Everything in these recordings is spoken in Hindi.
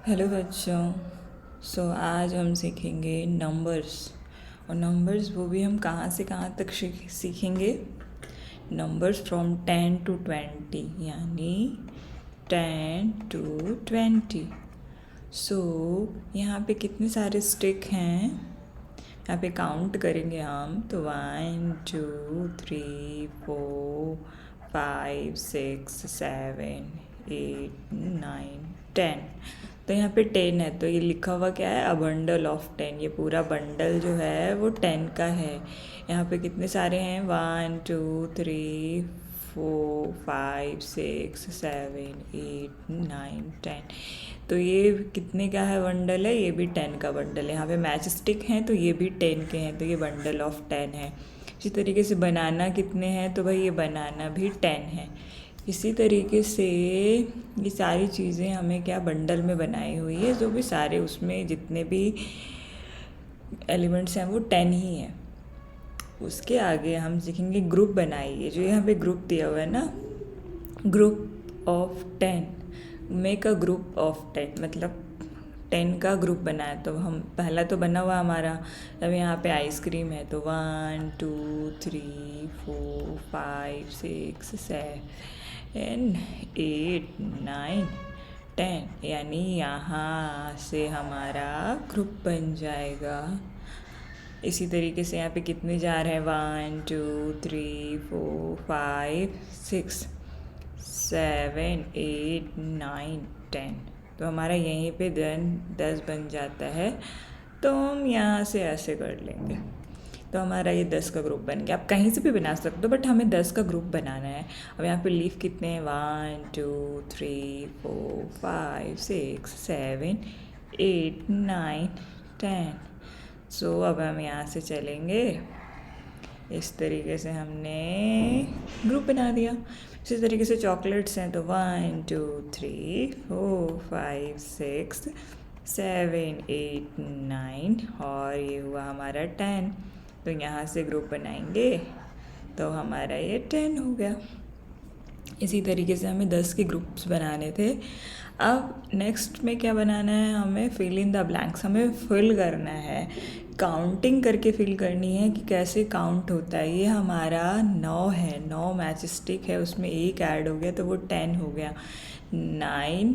हेलो बच्चों। आज हम सीखेंगे नंबर्स। और नंबर्स वो भी हम कहाँ से कहाँ तक सीखेंगे। नंबर्स फ्रॉम 10 to 20, यानी 10 to 20। सो यहाँ पे कितने सारे स्टिक हैं, यहाँ पे काउंट करेंगे हम तो 1 2 3 4 5 6 7 8 9 10। तो यहाँ पे 10 है, तो ये लिखा हुआ क्या है, अ बंडल ऑफ 10। ये पूरा बंडल जो है वो 10 का है। यहाँ पे कितने सारे हैं, 1 2 3 4 5 6 7 8 9 10। तो ये कितने का है बंडल है, ये भी 10 का बंडल है। यहाँ पे मैच स्टिक हैं तो ये भी 10 के हैं, तो ये बंडल ऑफ 10 है। इसी तरीके से बनाना कितने हैं, तो भाई ये बनाना भी 10 है। इसी तरीके से ये सारी चीज़ें हमें क्या बंडल में बनाई हुई है, जो भी सारे उसमें जितने भी एलिमेंट्स हैं वो 10 ही हैं। उसके आगे हम सीखेंगे ग्रुप बनाइए। जो यहाँ पे ग्रुप दिया हुआ है ना, group of 10, make a group of 10, मतलब 10 का ग्रुप बनाया। तो हम पहला तो बना हुआ हमारा, अब यहाँ पे आइसक्रीम है तो 1 2 3 4 5 6 7 8 9 10, यानी यहाँ से हमारा ग्रुप बन जाएगा। इसी तरीके से यहाँ पे कितने जा रहे हैं, 1 2 3 4 5 6 7 8 9 10। तो हमारा यहीं पे 10 बन जाता है। तो हम यहाँ से ऐसे कर लेंगे, तो हमारा ये 10 का ग्रुप बन गया। आप कहीं से भी बना सकते हो, बट हमें 10 का ग्रुप बनाना है। अब यहाँ पे लीफ कितने हैं, 1 2 3 4 5 6 7 8 9 10। सो अब हम यहाँ से चलेंगे, इस तरीके से हमने ग्रुप बना दिया। इसी तरीके से चॉकलेट्स हैं तो 1 2 3 4 5 6 7 8 9, और ये हुआ हमारा 10। तो यहाँ से ग्रुप बनाएंगे तो हमारा ये 10 हो गया। इसी तरीके से हमें 10 के ग्रुप्स बनाने थे। अब नेक्स्ट में क्या बनाना है, हमें फिल इन द ब्लैंक्स। हमें फिल करना है, काउंटिंग करके फिल करनी है कि कैसे काउंट होता है। ये हमारा 9 है, 9 मैच स्टिक है, उसमें एक ऐड हो गया तो वो 10 हो गया। 9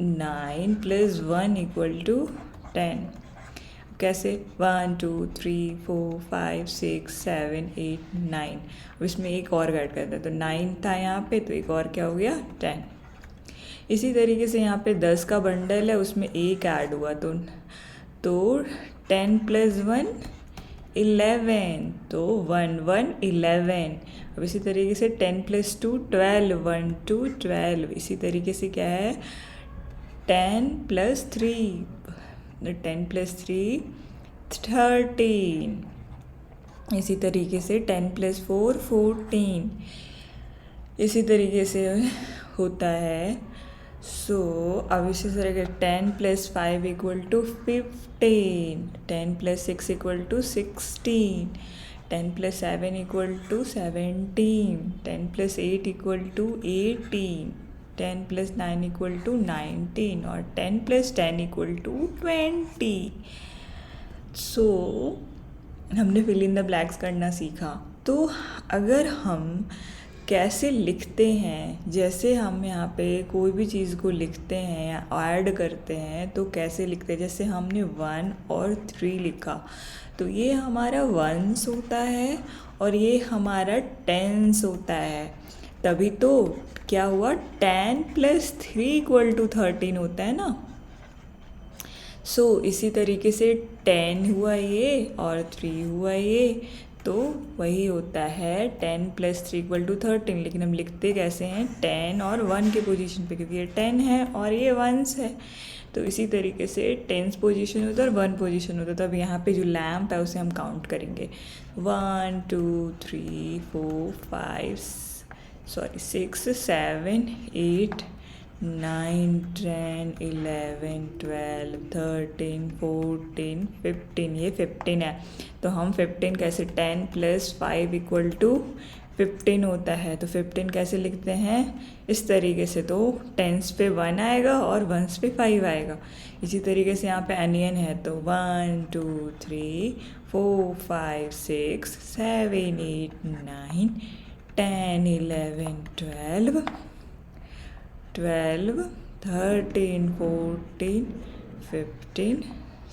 9 + 1 = 10। कैसे, 1 2 3 4 5 6 7 8 9। अब इसमें एक और ऐड करते हैं तो 9 था यहाँ पे, तो एक और क्या हो गया, 10। इसी तरीके से यहाँ पे 10 का बंडल है, उसमें एक ऐड हुआ तो 10 + 1 11, तो 1 1 11। अब इसी तरीके से 10 + 2 12, 1 2 12। इसी तरीके से क्या है, 10 + 3 13। इसी तरीके से 10 + 4 14। इसी तरीके से होता है। सो अब इसी तरह के 10 + 5 = 15, 10 + 6 = 16, 10 + 7 = 17, 10 + 8 = 18, 10 + 9 = 19, और 10 + 10 = 20। सो हमने फिल इन द ब्लैंक्स करना सीखा। तो अगर हम कैसे लिखते हैं, जैसे हम यहाँ पे कोई भी चीज़ को लिखते हैं या ऐड करते हैं तो कैसे लिखते हैं, जैसे हमने 1 और 3 लिखा तो ये हमारा वंस होता है और ये हमारा टेंस होता है। तभी तो क्या हुआ, 10 + 3 = 13 होता है ना। सो इसी तरीके से 10 हुआ ये और 3 हुआ ये, तो वही होता है 10 + 3 = 13। लेकिन हम लिखते कैसे हैं, 10 और 1 के पोजीशन पे, क्योंकि ये 10 है और ये 1 है। तो इसी तरीके से 10 पोजीशन होता है और 1 पोजीशन होता है। तो अब यहाँ पे जो लैम्प है उसे हम काउंट करेंगे, 1 2 3 4 5 6 7 8 9 10 11 12 13 14 15। ये 15 है, तो हम 15 कैसे, 10 + 5 = 15 होता है, तो 15 कैसे लिखते हैं, इस तरीके से। तो टेंस पे 1 आएगा और वंस पे 5 आएगा। इसी तरीके से यहाँ पे अनियन है, तो 1 2 3 4 5 6 7 8 9 10 11 12 12 13 14 15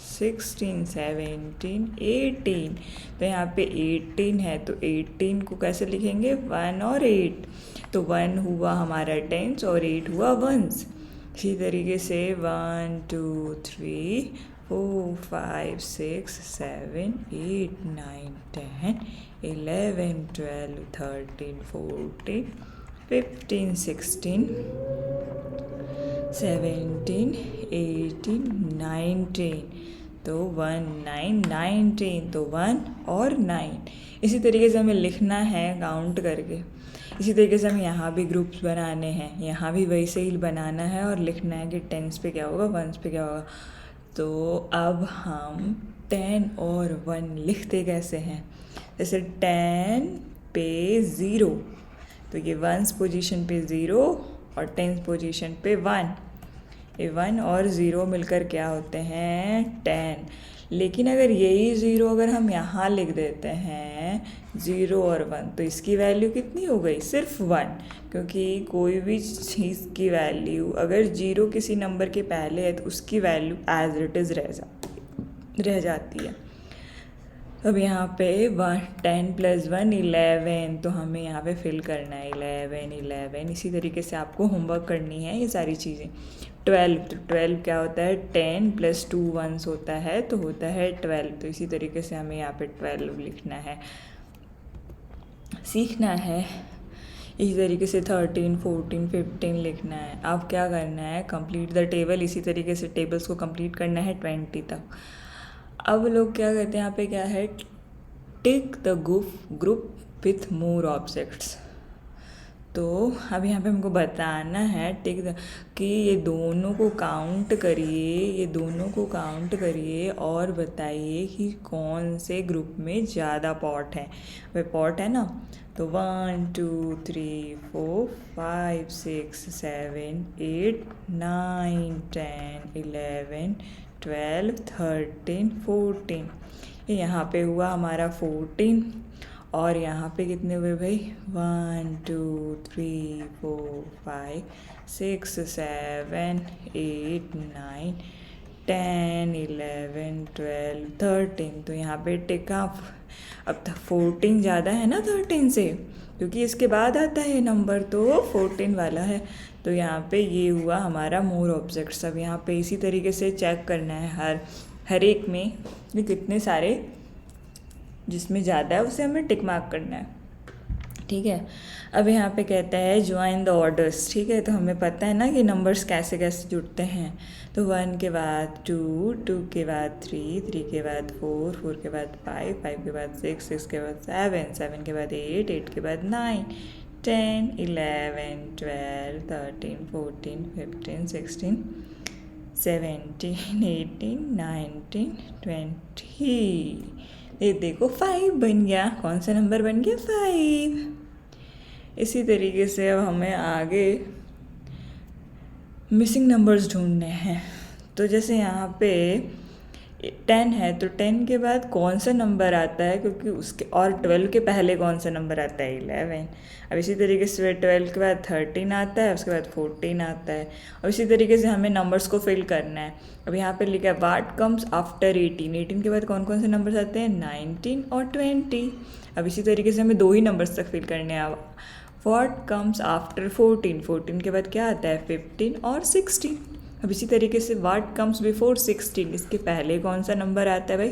16 17 18। तो यहाँ पे 18 है, तो 18 को कैसे लिखेंगे, 1 और 8। तो 1 हुआ हमारा टेंस और 8 हुआ वंस। इसी तरीके से 1 2 3 4 5 6 7 8 9 10 11 12 13 14 15 16 17 18 19। तो 1 9 19, तो 1 और 9। इसी तरीके से हमें लिखना है काउंट करके। इसी तरीके से हमें यहाँ भी ग्रुप्स बनाने हैं, यहाँ भी वैसे ही बनाना है और लिखना है कि टेंस पे क्या होगा, वंस पे क्या होगा। तो अब हम 10 और 1 लिखते कैसे हैं, जैसे 10 पे 0, तो ये वंस पोजीशन पे 0 और टेंस पोजीशन पे 1। ये 1 और 0 मिलकर क्या होते हैं, 10। लेकिन अगर यही 0 अगर हम यहाँ लिख देते हैं 0 और 1, तो इसकी वैल्यू कितनी हो गई, सिर्फ 1। क्योंकि कोई भी चीज़ की वैल्यू अगर 0 किसी नंबर के पहले है तो उसकी वैल्यू एज इट इज़ रह जाती है। अब यहाँ पे 10 + 1 11, तो हमें यहाँ पे फिल करना है 11 11। इसी तरीके से आपको होमवर्क करनी है ये सारी चीज़ें। 12, तो 12 क्या होता है, 10 + 2 वंस होता है, तो होता है 12। तो इसी तरीके से हमें यहाँ पे 12 लिखना है, सीखना है। इसी तरीके से 13 14 15 लिखना है। अब क्या करना है, कंप्लीट द टेबल। इसी तरीके से टेबल्स को कंप्लीट करना है 20 तक। अब लोग क्या करते हैं, यहाँ पे क्या है, tick the group with more objects. तो अब यहाँ पे हमको बताना है टिक द कि ये दोनों को काउंट करिए, ये दोनों को काउंट करिए और बताइए कि कौन से ग्रुप में ज़्यादा पॉट है। वे पॉट है ना, तो 1 2 3 4 5 6 7 8 9 10 11 12 13 14। यहाँ पे हुआ हमारा 14 और यहाँ पे कितने हुए भाई, 1 2 3 4 5 6 7 8 9 10 11 12 13। तो यहाँ पे टिका। अब 14 ज़्यादा है ना 13 से, क्योंकि इसके बाद आता है नंबर, तो 14 वाला है। तो यहाँ पे ये हुआ हमारा मोर ऑब्जेक्ट्स। अब यहाँ पे इसी तरीके से चेक करना है हर एक में ये कितने सारे, जिसमें ज़्यादा है उसे हमें टिक मार्क करना है, ठीक है। अब यहाँ पे कहता है ज्वाइन द ऑर्डर्स, ठीक है। तो हमें पता है ना कि नंबर्स कैसे कैसे जुड़ते हैं। तो 1 के बाद 2, 2 के बाद 3, 3 के बाद 4, 4 के बाद 5, 5 के बाद 6, 6 के बाद 7, 7 के बाद 8, 8 के बाद 9 10 11 12 13 14 15 16 17 18 19 20। ये देखो 5 बन गया। कौन सा नंबर बन गया, 5। इसी तरीके से अब हमें आगे मिसिंग नंबर्स ढूंढने हैं। तो जैसे यहाँ पे 10 है, तो 10 के बाद कौन सा नंबर आता है, क्योंकि उसके और 12 के पहले कौन सा नंबर आता है, 11। अब इसी तरीके से 12 के बाद 13 आता है, उसके बाद 14 आता है। और इसी तरीके से हमें नंबर्स को फिल करना है। अब यहाँ पे लिखा है व्हाट कम्स आफ्टर 18। 18 के बाद कौन कौन से नंबर्स आते हैं, 19 और 20। अब इसी तरीके से हमें 2 ही नंबर्स तक फिल करने हैं। What comes after 14। 14 के बाद क्या आता है, 15 और 16। अब इसी तरीके से व्हाट कम्स बिफोर 16। इसके पहले कौन सा नंबर आता है भाई,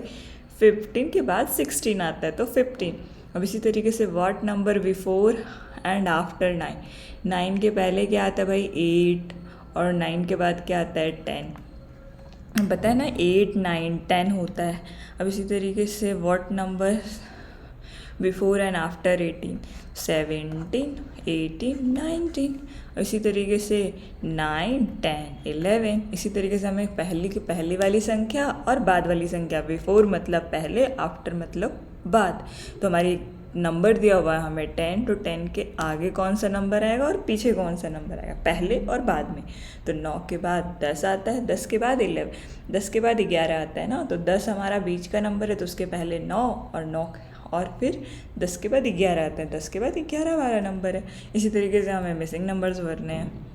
15 के बाद 16 आता है, तो 15। अब इसी तरीके से what number before and after 9। 9 के पहले क्या आता है भाई, 8, और 9 के बाद क्या आता है, 10। पता है ना, 8 9 10 होता है। अब इसी तरीके से what number before and after 18, 17 18 19। इसी तरीके से 9 10 11। इसी तरीके से हमें पहली वाली संख्या और बाद वाली संख्या, बिफोर मतलब पहले, आफ्टर मतलब बाद। तो हमारी नंबर दिया हुआ है हमें 10, तो 10 के आगे कौन सा नंबर आएगा और पीछे कौन सा नंबर आएगा, पहले और बाद में। तो 9 के बाद 10 आता है, 10 के बाद 11, 10 के बाद 11 आता है ना, तो 10 हमारा बीच का नंबर है, तो उसके पहले 9 और 9 और फिर 10 के बाद 11 आता है, 10 के बाद 11 वाला नंबर है। इसी तरीके से हमें मिसिंग नंबर्स भरने हैं।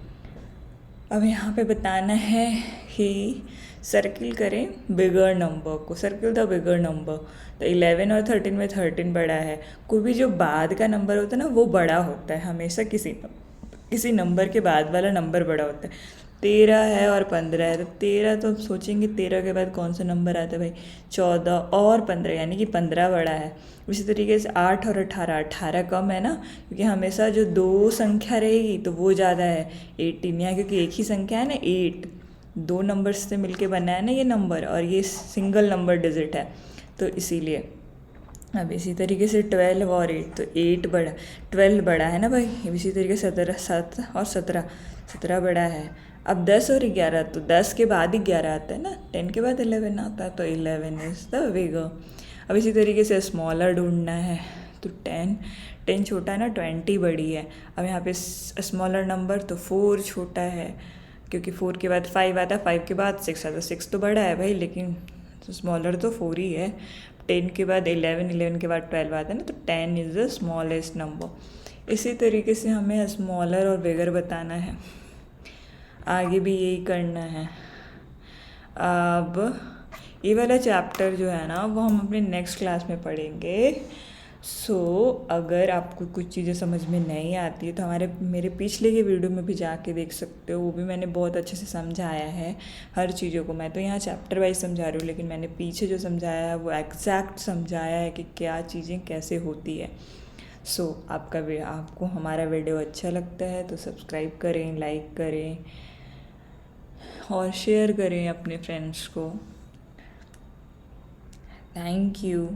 अब यहाँ पे बताना है कि सर्किल करें बिगर नंबर को, सर्किल द बिगर नंबर। तो 11 और 13 में 13 बड़ा है, कोई भी जो बाद का नंबर होता है ना वो बड़ा होता है हमेशा, किसी नंबर के बाद वाला नंबर बड़ा होता है। 13 है और 15 है, तो 13 तो हम सोचेंगे 13 के बाद कौन सा नंबर आता है भाई, 14 और 15 यानी कि 15 बड़ा है। इसी तरीके से 8 और 18, 18 कम है ना, क्योंकि हमेशा जो दो संख्या रहेगी तो वो ज़्यादा है। 18 यहाँ क्योंकि एक ही संख्या है ना 8, दो नंबर से मिलके बना है ना ये नंबर, और ये सिंगल नंबर डिजिट है, तो इसीलिए। अब इसी तरीके से 12 और 8, तो 8 बड़ा, 12 बड़ा है ना भाई। इसी तरीके से 17, 7 और 17, 17 बड़ा है। अब 10 और 11, तो 10 के बाद 11 आता है ना, 10 के बाद 11 आता है, तो 11 इज द बिगर। अब इसी तरीके से स्मॉलर ढूंढना है, तो 10 छोटा है ना, 20 बड़ी है। अब यहाँ पे स्मॉलर नंबर, तो 4 छोटा है, क्योंकि 4 के बाद 5 आता है, 5 के बाद 6 आता है, 6 तो बड़ा है भाई, लेकिन तो स्मॉलर तो 4 ही है। 10 के बाद 11, 11 के बाद 12 आता है ना, तो 10 इज़ द स्मॉलेस्ट नंबर। इसी तरीके से हमें स्मॉलर और बिगर बताना है, आगे भी यही करना है। अब ये वाला चैप्टर जो है ना वो हम अपने नेक्स्ट क्लास में पढ़ेंगे। अगर आपको कुछ चीज़ें समझ में नहीं आती है तो मेरे पिछले के वीडियो में भी जाके देख सकते हो, वो भी मैंने बहुत अच्छे से समझाया है हर चीज़ों को। मैं तो यहाँ चैप्टर वाइज समझा रही हूँ, लेकिन मैंने पीछे जो समझाया है वो एग्जैक्ट समझाया है कि क्या चीज़ें कैसे होती है। आपको हमारा वीडियो अच्छा लगता है तो सब्सक्राइब करें, लाइक करें और शेयर करें अपने फ्रेंड्स को। Thank you.